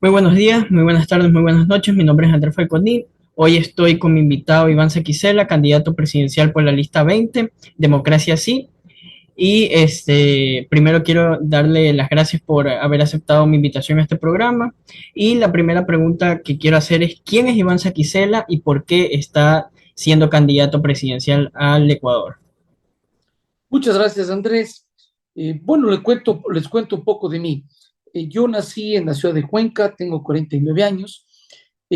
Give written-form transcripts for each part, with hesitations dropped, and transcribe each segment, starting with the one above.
Muy buenos días, muy buenas tardes, muy buenas noches. Mi nombre es Andrés Falconi. Hoy estoy con mi invitado Iván Saquicela, candidato presidencial por la lista 20, Democracia Sí. Y primero quiero darle las gracias por haber aceptado mi invitación a este programa. Y la primera pregunta que quiero hacer es, ¿quién es Iván Saquicela y por qué está siendo candidato presidencial al Ecuador? Muchas gracias, Andrés. Bueno, les cuento un poco de mí. Yo nací en la ciudad de Cuenca, tengo 49 años.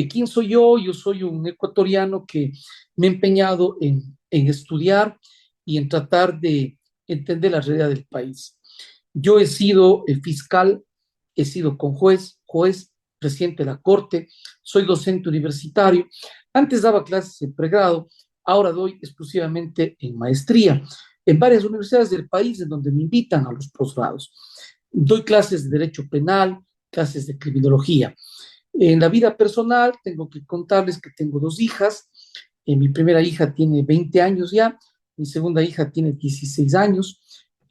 ¿Quién soy yo? Yo soy un ecuatoriano que me he empeñado en estudiar y en tratar de entender la realidad del país. Yo he sido fiscal, he sido juez, presidente de la Corte, soy docente universitario. Antes daba clases en pregrado, ahora doy exclusivamente en maestría en varias universidades del país en donde me invitan a los posgrados. Doy clases de derecho penal, clases de criminología. En la vida personal tengo que contarles que tengo dos hijas. Mi primera hija tiene 20 años ya, mi segunda hija tiene 16 años.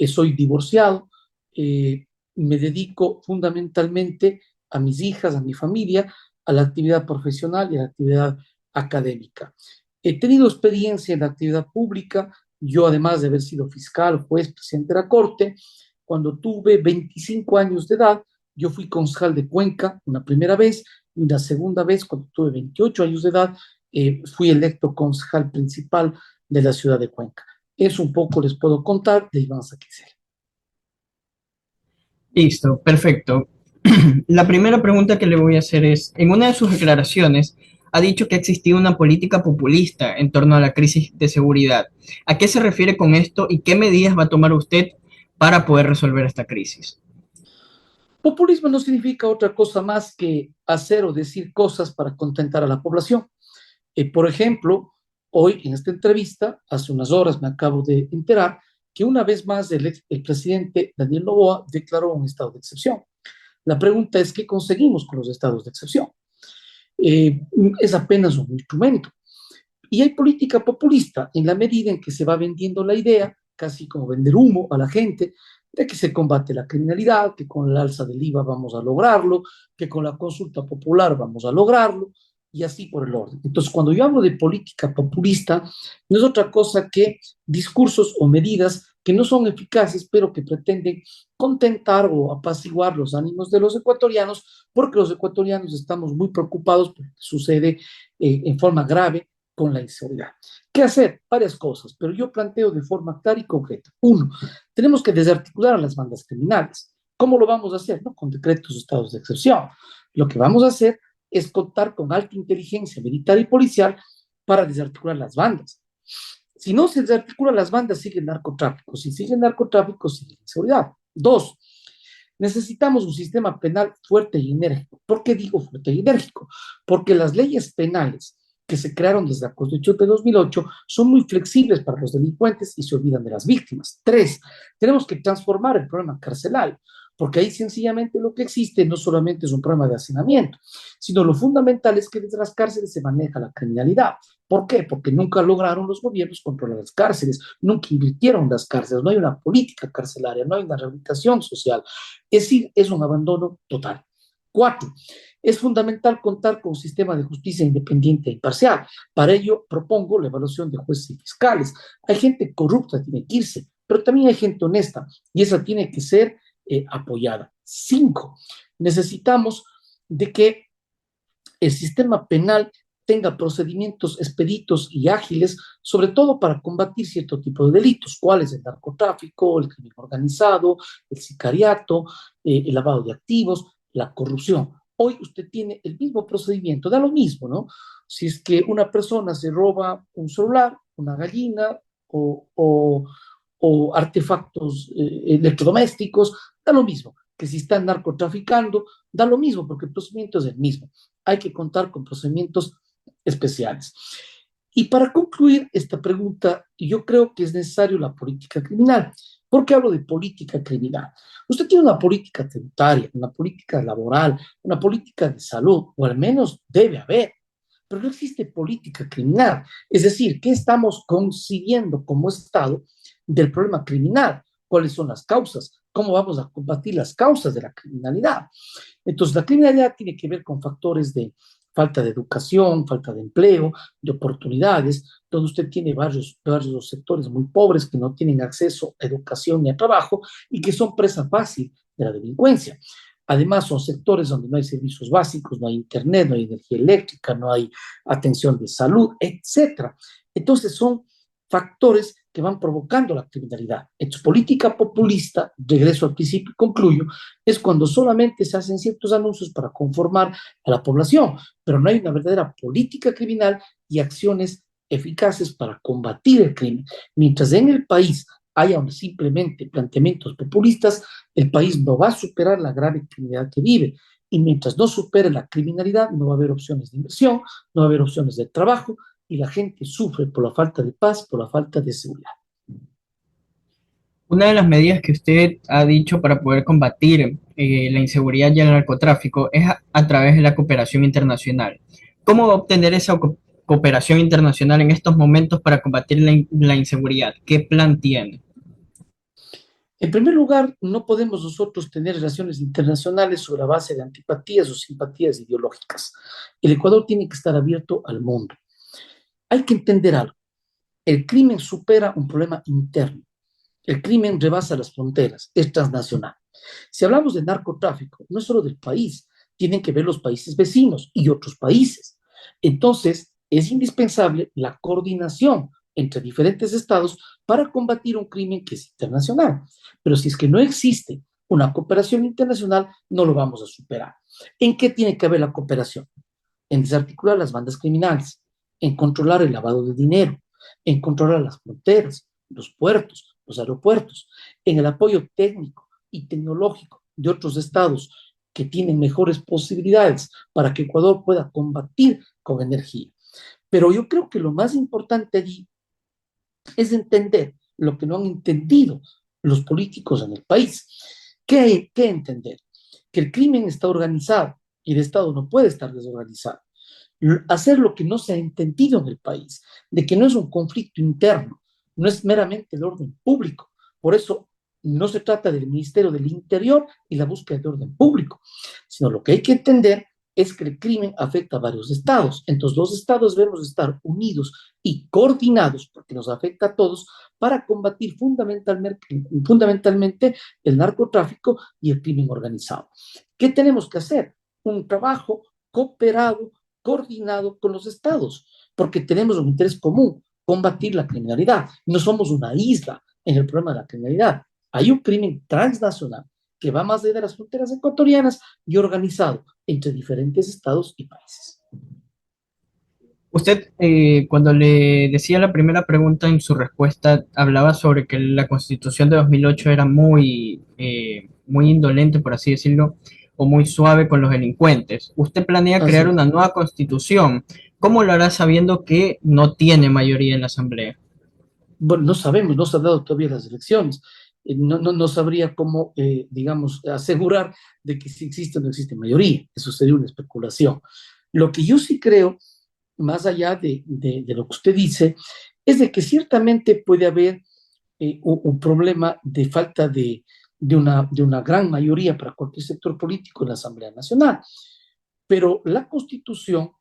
Soy divorciado. Me dedico fundamentalmente a mis hijas, a mi familia, a la actividad profesional y a la actividad académica. He tenido experiencia en la actividad pública. Yo, además de haber sido fiscal, juez, presidente de la Corte, cuando tuve 25 años de edad, yo fui concejal de Cuenca una primera vez y una segunda vez, cuando tuve 28 años de edad, fui electo concejal principal de la ciudad de Cuenca. Eso un poco les puedo contar de Iván Saquicela. Listo, perfecto. La primera pregunta que le voy a hacer es, en una de sus declaraciones ha dicho que ha existido una política populista en torno a la crisis de seguridad. ¿A qué se refiere con esto y qué medidas va a tomar usted para poder resolver esta crisis? Populismo no significa otra cosa más que hacer o decir cosas para contentar a la población. Por ejemplo, hoy en esta entrevista, hace unas horas me acabo de enterar que una vez más el presidente Daniel Noboa declaró un estado de excepción. La pregunta es, ¿qué conseguimos con los estados de excepción? Eh, es apenas un instrumento. Y hay política populista en la medida en que se va vendiendo la idea, casi como vender humo a la gente, de que se combate la criminalidad, que con el alza del IVA vamos a lograrlo, que con la consulta popular vamos a lograrlo, y así por el orden. Entonces, cuando yo hablo de política populista, no es otra cosa que discursos o medidas que no son eficaces, pero que pretenden contentar o apaciguar los ánimos de los ecuatorianos, porque los ecuatorianos estamos muy preocupados por lo que sucede en forma grave con la inseguridad. ¿Qué hacer? Varias cosas, pero yo planteo de forma clara y concreta. Uno, tenemos que desarticular a las bandas criminales. ¿Cómo lo vamos a hacer? No con decretos o estados de excepción. Lo que vamos a hacer es contar con alta inteligencia militar y policial para desarticular las bandas. Si no se desarticulan las bandas, sigue el narcotráfico. Si sigue el narcotráfico, sigue la inseguridad. Dos, necesitamos un sistema penal fuerte y enérgico. ¿Por qué digo fuerte y enérgico? Porque las leyes penales que se crearon desde la Constitución de 2008 son muy flexibles para los delincuentes y se olvidan de las víctimas. Tres, tenemos que transformar el problema carcelario, porque ahí sencillamente lo que existe no solamente es un problema de hacinamiento, sino lo fundamental es que desde las cárceles se maneja la criminalidad. ¿Por qué? Porque nunca lograron los gobiernos controlar las cárceles, nunca invirtieron en las cárceles, no hay una política carcelaria, no hay una rehabilitación social. Es decir, es un abandono total. Cuatro, es fundamental contar con un sistema de justicia independiente e imparcial. Para ello, propongo la evaluación de jueces y fiscales. Hay gente corrupta, tiene que irse, pero también hay gente honesta y esa tiene que ser apoyada. Cinco, necesitamos de que el sistema penal tenga procedimientos expeditos y ágiles, sobre todo para combatir cierto tipo de delitos, cuáles el narcotráfico, el crimen organizado, el sicariato, el lavado de activos, la corrupción. Hoy usted tiene el mismo procedimiento, da lo mismo, ¿no? Si es que una persona se roba un celular, una gallina o artefactos electrodomésticos, da lo mismo. Que si están narcotraficando, da lo mismo, porque el procedimiento es el mismo. Hay que contar con procedimientos especiales. Y para concluir esta pregunta, yo creo que es necesario la política criminal. ¿Por qué hablo de política criminal? Usted tiene una política tributaria, una política laboral, una política de salud, o al menos debe haber, pero no existe política criminal. Es decir, ¿qué estamos consiguiendo como Estado del problema criminal? ¿Cuáles son las causas? cómo vamos a combatir las causas de la criminalidad. Entonces, la criminalidad tiene que ver con factores de falta de educación, falta de empleo, de oportunidades, donde usted tiene varios sectores muy pobres que no tienen acceso a educación ni a trabajo y que son presa fácil de la delincuencia. Además, son sectores donde no hay servicios básicos, no hay internet, no hay energía eléctrica, no hay atención de salud, etcétera. Entonces, son factores que van provocando la criminalidad. Entonces, política populista, regreso al principio y concluyo, es cuando solamente se hacen ciertos anuncios para conformar a la población, pero no hay una verdadera política criminal y acciones eficaces para combatir el crimen. Mientras en el país haya simplemente planteamientos populistas, el país no va a superar la grave criminalidad que vive. Y mientras no supere la criminalidad, no va a haber opciones de inversión, no va a haber opciones de trabajo, y la gente sufre por la falta de paz, por la falta de seguridad. Una de las medidas que usted ha dicho para poder combatir la inseguridad y el narcotráfico es a través de la cooperación internacional. ¿Cómo va a obtener esa cooperación internacional en estos momentos para combatir la inseguridad? ¿Qué plan tiene? En primer lugar, no podemos nosotros tener relaciones internacionales sobre la base de antipatías o simpatías ideológicas. El Ecuador tiene que estar abierto al mundo. Hay que entender algo. El crimen supera un problema interno. El crimen rebasa las fronteras, es transnacional. Si hablamos de narcotráfico, no es solo del país, tienen que ver los países vecinos y otros países. Entonces, es indispensable la coordinación entre diferentes estados para combatir un crimen que es internacional. Pero si es que no existe una cooperación internacional, no lo vamos a superar. ¿En qué tiene que haber la cooperación? En desarticular las bandas criminales, en controlar el lavado de dinero, en controlar las fronteras, los puertos, los aeropuertos, en el apoyo técnico y tecnológico de otros estados que tienen mejores posibilidades para que Ecuador pueda combatir con energía. Pero yo creo que lo más importante allí es entender lo que no han entendido los políticos en el país. ¿Qué entender? Que el crimen está organizado y el Estado no puede estar desorganizado. Hacer lo que no se ha entendido en el país, de que no es un conflicto interno, no es meramente el orden público. Por eso no se trata del Ministerio del Interior y la búsqueda de orden público, sino lo que hay que entender es que el crimen afecta a varios estados. Entonces, los estados debemos estar unidos y coordinados, porque nos afecta a todos, para combatir fundamentalmente el narcotráfico y el crimen organizado. ¿Qué tenemos que hacer? Un trabajo cooperado, coordinado con los estados, porque tenemos un interés común, combatir la criminalidad. No somos una isla en el problema de la criminalidad. Hay un crimen transnacional que va más allá de las fronteras ecuatorianas y organizado entre diferentes estados y países. Usted, cuando le decía la primera pregunta en su respuesta, hablaba sobre que la Constitución de 2008 era muy indolente, por así decirlo, o muy suave con los delincuentes. Usted planea Así crear es. una nueva Constitución. ¿Cómo lo hará sabiendo que no tiene mayoría en la Asamblea? Bueno, no sabemos, no se han dado todavía las elecciones. No sabría cómo, digamos, asegurar de que si existe o no existe mayoría. Eso sería una especulación. Lo que yo sí creo, más allá de lo que usted dice, es de que ciertamente puede haber un problema de falta de una gran mayoría para cualquier sector político en la Asamblea Nacional. Pero la Constitución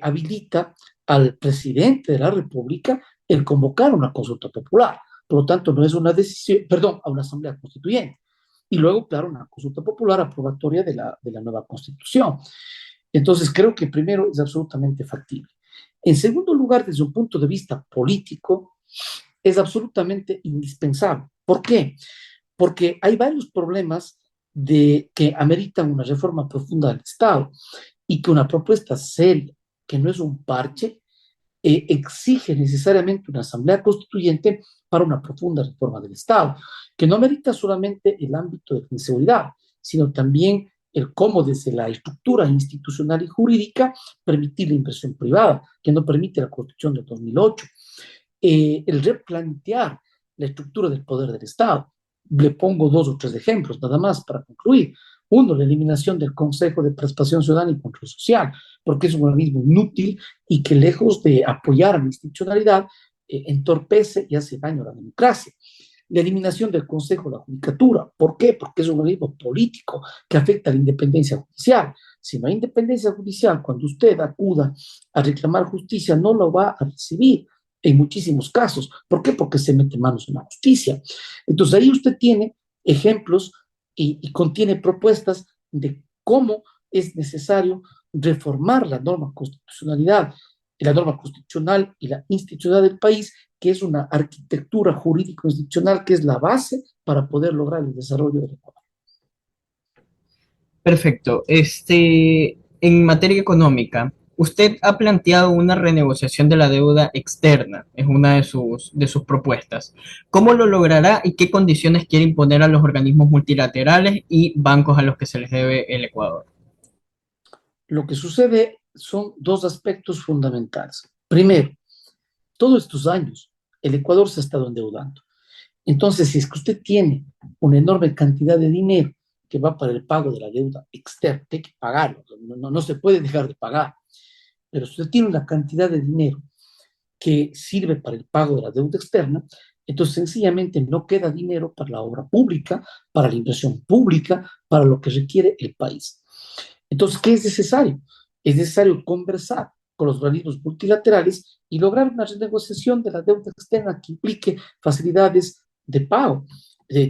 habilita al presidente de la República el convocar una consulta popular. Por lo tanto, no es una decisión, perdón, a una asamblea constituyente. Y luego, claro, una consulta popular aprobatoria de la nueva constitución. Entonces, creo que primero es absolutamente factible. En segundo lugar, desde un punto de vista político, es absolutamente indispensable. ¿Por qué? Porque hay varios problemas que ameritan una reforma profunda del Estado y que una propuesta seria, que no es un parche, exige necesariamente una asamblea constituyente para una profunda reforma del Estado, que no merita solamente el ámbito de la inseguridad, sino también el cómo desde la estructura institucional y jurídica permitir la inversión privada, que no permite la Constitución de 2008, el replantear la estructura del poder del Estado. Le pongo dos o tres ejemplos, nada más para concluir. Uno, la eliminación del Consejo de Participación Ciudadana y Control Social, porque es un organismo inútil y que lejos de apoyar a la institucionalidad, entorpece y hace daño a la democracia. La eliminación del Consejo de la Judicatura. ¿Por qué? Porque es un organismo político que afecta a la independencia judicial. Si no hay independencia judicial, cuando usted acuda a reclamar justicia, no lo va a recibir en muchísimos casos. ¿Por qué? Porque se mete manos en la justicia. Entonces ahí usted tiene ejemplos y contiene propuestas de cómo es necesario reformar la norma constitucional y la institucional del país, que es una arquitectura jurídico-institucional que es la base para poder lograr el desarrollo del Ecuador. Perfecto. En materia económica, usted ha planteado una renegociación de la deuda externa, es una de sus propuestas. ¿Cómo lo logrará y qué condiciones quiere imponer a los organismos multilaterales y bancos a los que se les debe el Ecuador? Lo que sucede son dos aspectos fundamentales. Primero, todos estos años el Ecuador se ha estado endeudando. Entonces, si es que usted tiene una enorme cantidad de dinero que va para el pago de la deuda externa, hay que pagarlo, no se puede dejar de pagar. Pero si usted tiene una cantidad de dinero que sirve para el pago de la deuda externa, entonces sencillamente no queda dinero para la obra pública, para la inversión pública, para lo que requiere el país. Entonces, ¿qué es necesario? Es necesario conversar con los organismos multilaterales y lograr una renegociación de la deuda externa que implique facilidades de pago,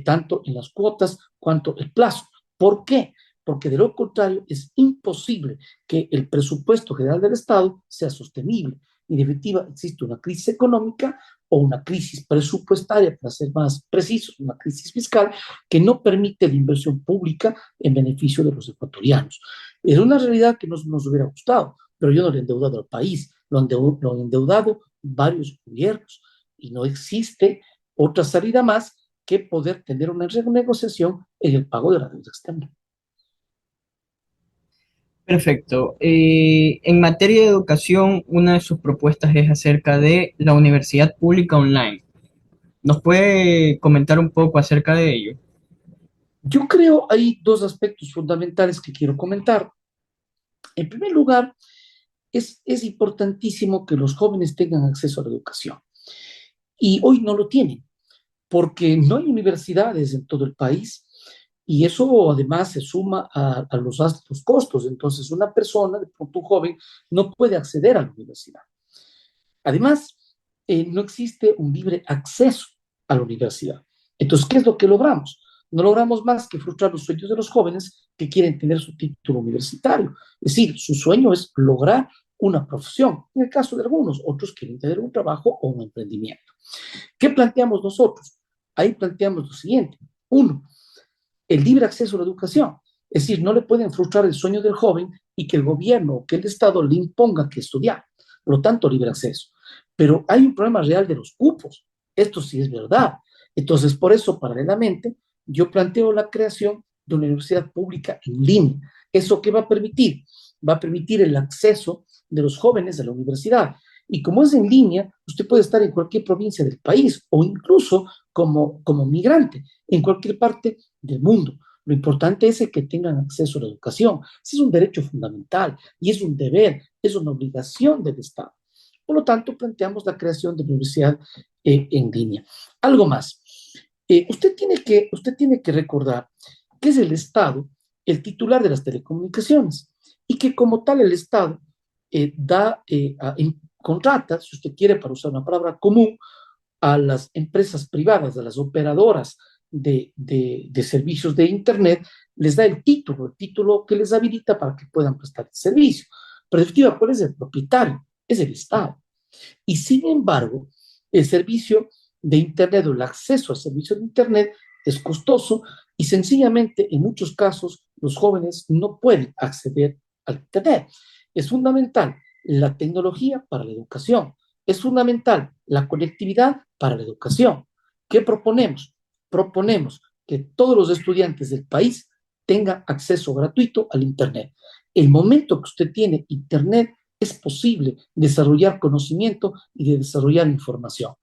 tanto en las cuotas cuanto el plazo. ¿Por qué? Porque de lo contrario es imposible que el presupuesto general del Estado sea sostenible. En definitiva, existe una crisis económica o una crisis presupuestaria, para ser más precisos, una crisis fiscal que no permite la inversión pública en beneficio de los ecuatorianos. Es una realidad que nos hubiera gustado, pero yo no le he endeudado al país, lo han endeudado varios gobiernos y no existe otra salida más que poder tener una renegociación en el pago de la deuda externa. Perfecto. En materia de educación, una de sus propuestas es acerca de la universidad pública online. ¿Nos puede comentar un poco acerca de ello? Yo creo hay dos aspectos fundamentales que quiero comentar. En primer lugar, es importantísimo que los jóvenes tengan acceso a la educación y hoy no lo tienen porque no hay universidades en todo el país y eso además se suma a los altos costos. Entonces, una persona, de pronto un joven, no puede acceder a la universidad. Además, no existe un libre acceso a la universidad. Entonces, ¿qué es lo que logramos? No logramos más que frustrar los sueños de los jóvenes que quieren tener su título universitario. Es decir, su sueño es lograr una profesión. En el caso de algunos, otros quieren tener un trabajo o un emprendimiento. ¿Qué planteamos nosotros? Ahí planteamos lo siguiente. Uno, el libre acceso a la educación. Es decir, no le pueden frustrar el sueño del joven y que el gobierno o que el Estado le imponga que estudiar. Por lo tanto, libre acceso. Pero hay un problema real de los cupos. Esto sí es verdad. Entonces, por eso, paralelamente, yo planteo la creación de una universidad pública en línea. ¿Eso qué va a permitir? Va a permitir el acceso de los jóvenes a la universidad. Y como es en línea, usted puede estar en cualquier provincia del país o incluso como migrante en cualquier parte del mundo. Lo importante es que tengan acceso a la educación. Ese es un derecho fundamental y es un deber, es una obligación del Estado. Por lo tanto, planteamos la creación de la universidad en línea. Algo más. Usted tiene que recordar que es el Estado el titular de las telecomunicaciones y que como tal el Estado contrata, si usted quiere, para usar una palabra común, a las empresas privadas, a las operadoras de servicios de Internet, les da el título que les habilita para que puedan prestar el servicio. Pero, en definitiva, ¿cuál es el propietario? Es el Estado. Y sin embargo, el servicio de Internet o el acceso al servicio de Internet es costoso y sencillamente en muchos casos los jóvenes no pueden acceder al Internet. Es fundamental la tecnología para la educación. Es fundamental la conectividad para la educación. ¿Qué proponemos? Proponemos que todos los estudiantes del país tengan acceso gratuito al Internet. El momento que usted tiene Internet, es posible desarrollar conocimiento y de desarrollar información.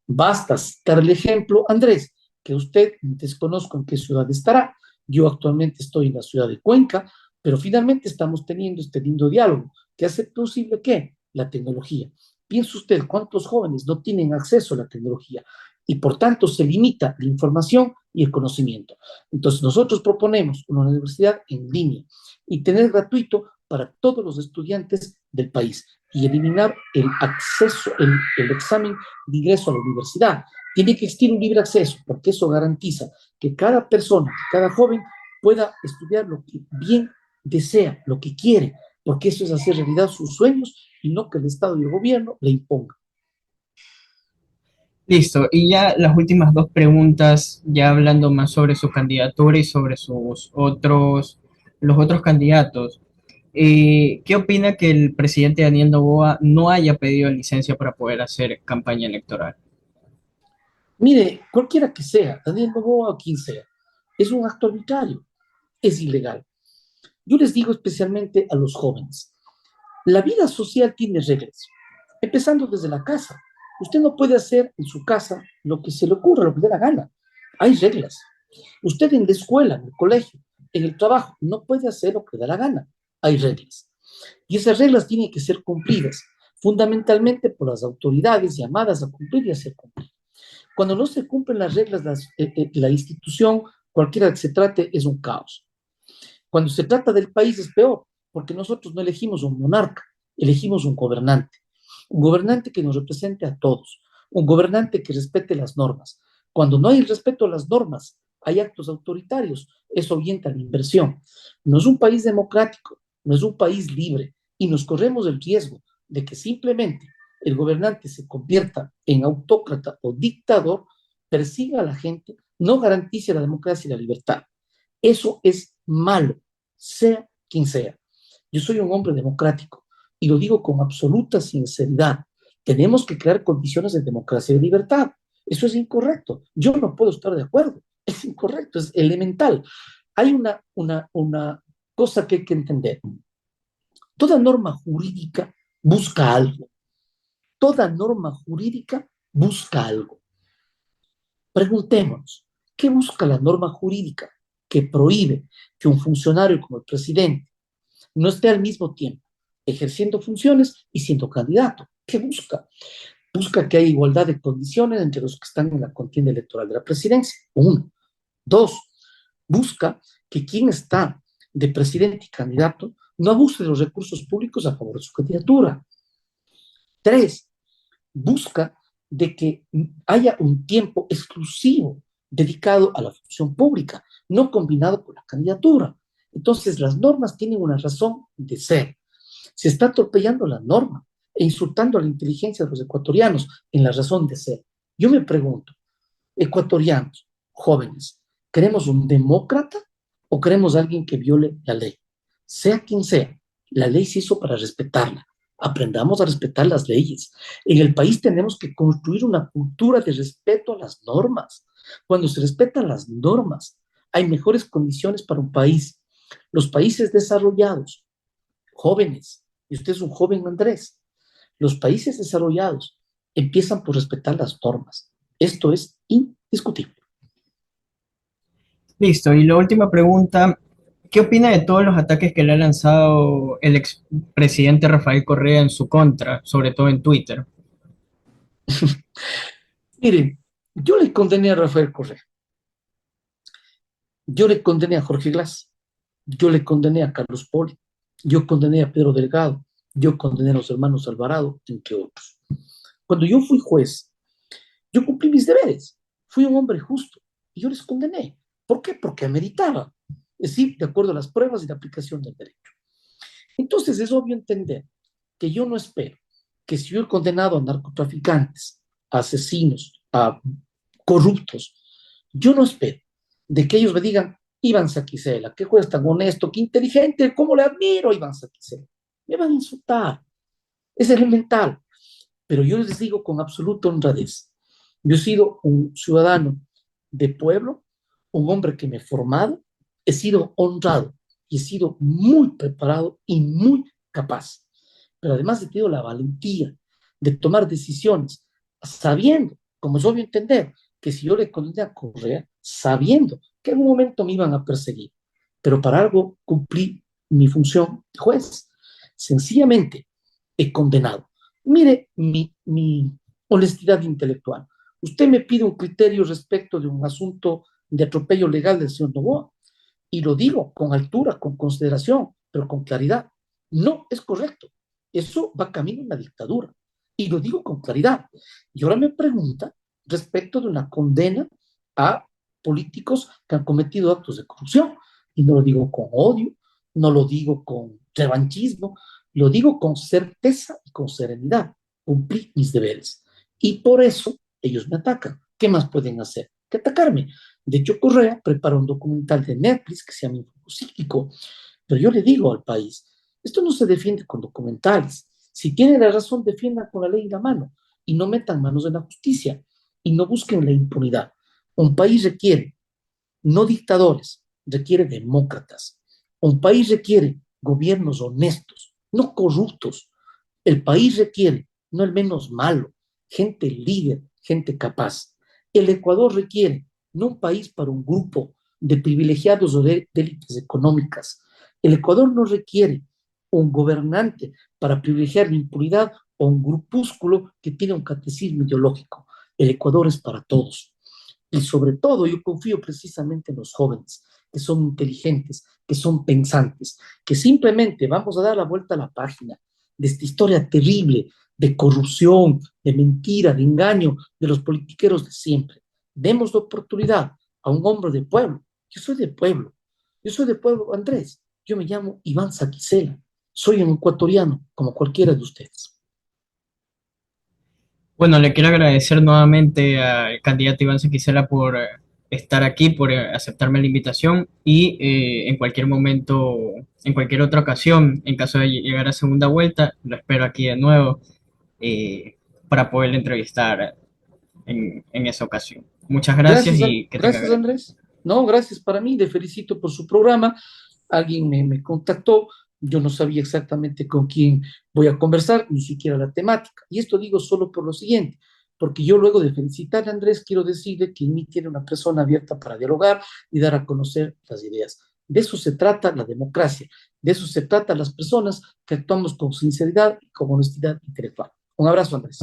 Basta dar el ejemplo, Andrés, que usted desconozco en qué ciudad estará. Yo actualmente estoy en la ciudad de Cuenca, pero finalmente estamos teniendo este lindo diálogo que hace posible que la tecnología. Piense usted cuántos jóvenes no tienen acceso a la tecnología. y por tanto se limita la información y el conocimiento. Entonces nosotros proponemos una universidad en línea y tener gratuito para todos los estudiantes del país y eliminar el acceso, el examen de ingreso a la universidad. Tiene que existir un libre acceso porque eso garantiza que cada persona, que cada joven pueda estudiar lo que bien desea, lo que quiere, porque eso es hacer realidad sus sueños y no que el Estado y el gobierno le impongan. Listo. Y ya las últimas dos preguntas, ya hablando más sobre su candidatura y sobre los otros candidatos. ¿Qué opina que el presidente Daniel Noboa no haya pedido licencia para poder hacer campaña electoral? Mire, cualquiera que sea, Daniel Noboa o quien sea, es un acto arbitrario, es ilegal. Yo les digo especialmente a los jóvenes, la vida social tiene reglas, empezando desde la casa. Usted no puede hacer en su casa lo que se le ocurra, lo que le dé la gana. Hay reglas. Usted en la escuela, en el colegio, en el trabajo, no puede hacer lo que le da la gana. Hay reglas. Y esas reglas tienen que ser cumplidas, fundamentalmente por las autoridades llamadas a cumplir y a hacer cumplir. Cuando no se cumplen las reglas, la institución, cualquiera que se trate, es un caos. Cuando se trata del país es peor, porque nosotros no elegimos un monarca, elegimos un gobernante que nos represente a todos, un gobernante que respete las normas. Cuando no hay respeto a las normas, hay actos autoritarios, eso ahuyenta la inversión. No es un país democrático, no es un país libre, y nos corremos el riesgo de que simplemente el gobernante se convierta en autócrata o dictador, persiga a la gente, no garantice la democracia y la libertad. Eso es malo, sea quien sea. Yo soy un hombre democrático y lo digo con absoluta sinceridad. Tenemos que crear condiciones de democracia y de libertad. Eso es incorrecto. Yo no puedo estar de acuerdo. Es incorrecto, es elemental. Hay una cosa que hay que entender. Toda norma jurídica busca algo. Toda norma jurídica busca algo. Preguntémonos, ¿qué busca la norma jurídica que prohíbe que un funcionario como el presidente no esté al mismo tiempo ejerciendo funciones y siendo candidato? ¿Qué busca? Busca que haya igualdad de condiciones entre los que están en la contienda electoral de la presidencia. Uno. Dos, busca que quien está de presidente y candidato no abuse de los recursos públicos a favor de su candidatura. Tres, busca de que haya un tiempo exclusivo dedicado a la función pública, no combinado con la candidatura. Entonces, las normas tienen una razón de ser. Se está atropellando la norma e insultando a la inteligencia de los ecuatorianos en la razón de ser. Yo me pregunto, ecuatorianos, jóvenes, ¿queremos un demócrata o queremos alguien que viole la ley? Sea quien sea, la ley se hizo para respetarla. Aprendamos a respetar las leyes. En el país tenemos que construir una cultura de respeto a las normas. Cuando se respetan las normas, hay mejores condiciones para un país. Los países desarrollados, jóvenes, y usted es un joven Andrés, los países desarrollados empiezan por respetar las normas. Esto es indiscutible. Listo. Y la última pregunta, ¿qué opina de todos los ataques que le ha lanzado el expresidente Rafael Correa en su contra, sobre todo en Twitter? Miren, yo le condené a Rafael Correa, yo le condené a Jorge Glass, yo le condené a Carlos Poli, yo condené a Pedro Delgado, yo condené a los hermanos Alvarado, entre otros. Cuando yo fui juez, yo cumplí mis deberes, fui un hombre justo y yo les condené. ¿Por qué? Porque ameritaba, es decir, de acuerdo a las pruebas y la aplicación del derecho. Entonces es obvio entender que yo no espero que si yo he condenado a narcotraficantes, a asesinos, a corruptos, yo no espero de que ellos me digan, Iván Saquicela, qué juez tan honesto, qué inteligente, cómo le admiro a Iván Saquicela. Me van a insultar, es elemental, pero yo les digo con absoluta honradez, yo he sido un ciudadano de pueblo, un hombre que me he formado, he sido honrado y he sido muy preparado y muy capaz. Pero además he tenido la valentía de tomar decisiones sabiendo, como es obvio entender, que si yo le condené a Correa, sabiendo que en un momento me iban a perseguir, pero para algo cumplí mi función de juez. Sencillamente he condenado. Mire mi honestidad intelectual. Usted me pide un criterio respecto de un asunto de atropello legal del señor Novoa, y lo digo con altura, con consideración, pero con claridad. No es correcto. Eso va camino a una dictadura. Y lo digo con claridad. Y ahora me pregunta respecto de una condena a políticos que han cometido actos de corrupción. Y no lo digo con odio, no lo digo con revanchismo, lo digo con certeza y con serenidad. Cumplí mis deberes. Y por eso ellos me atacan. ¿Qué más pueden hacer que atacarme? De hecho, Correa prepara un documental de Netflix que se llama Infocíclico, pero yo le digo al país, esto no se defiende con documentales. Si tienen la razón, defiendan con la ley en la mano y no metan manos en la justicia y no busquen la impunidad. Un país requiere no dictadores, requiere demócratas. Un país requiere gobiernos honestos, no corruptos. El país requiere, no el menos malo, gente líder, gente capaz. El Ecuador requiere no un país para un grupo de privilegiados o de élites económicas. El Ecuador no requiere un gobernante para privilegiar la impunidad o un grupúsculo que tiene un catecismo ideológico. El Ecuador es para todos. Y sobre todo yo confío precisamente en los jóvenes, que son inteligentes, que son pensantes, que simplemente vamos a dar la vuelta a la página de esta historia terrible de corrupción, de mentira, de engaño de los politiqueros de siempre. Demos la oportunidad a un hombre de pueblo. Yo soy de pueblo, Andrés. Yo me llamo Iván Saquicela. Soy un ecuatoriano como cualquiera de ustedes. Bueno, le quiero agradecer nuevamente al candidato Iván Sequicela por estar aquí, por aceptarme la invitación y en cualquier momento, en cualquier otra ocasión, en caso de llegar a segunda vuelta, lo espero aquí de nuevo para poder entrevistar en esa ocasión. Muchas gracias y que tenga Gracias, gran Andrés. No, gracias para mí. Le felicito por su programa. Alguien me contactó. Yo no sabía exactamente con quién voy a conversar, ni siquiera la temática. Y esto digo solo por lo siguiente, porque yo luego de felicitar a Andrés, quiero decirle que en mí tiene una persona abierta para dialogar y dar a conocer las ideas. De eso se trata la democracia. De eso se trata las personas que actuamos con sinceridad y con honestidad intelectual. Un abrazo, Andrés.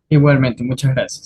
Igualmente, muchas gracias.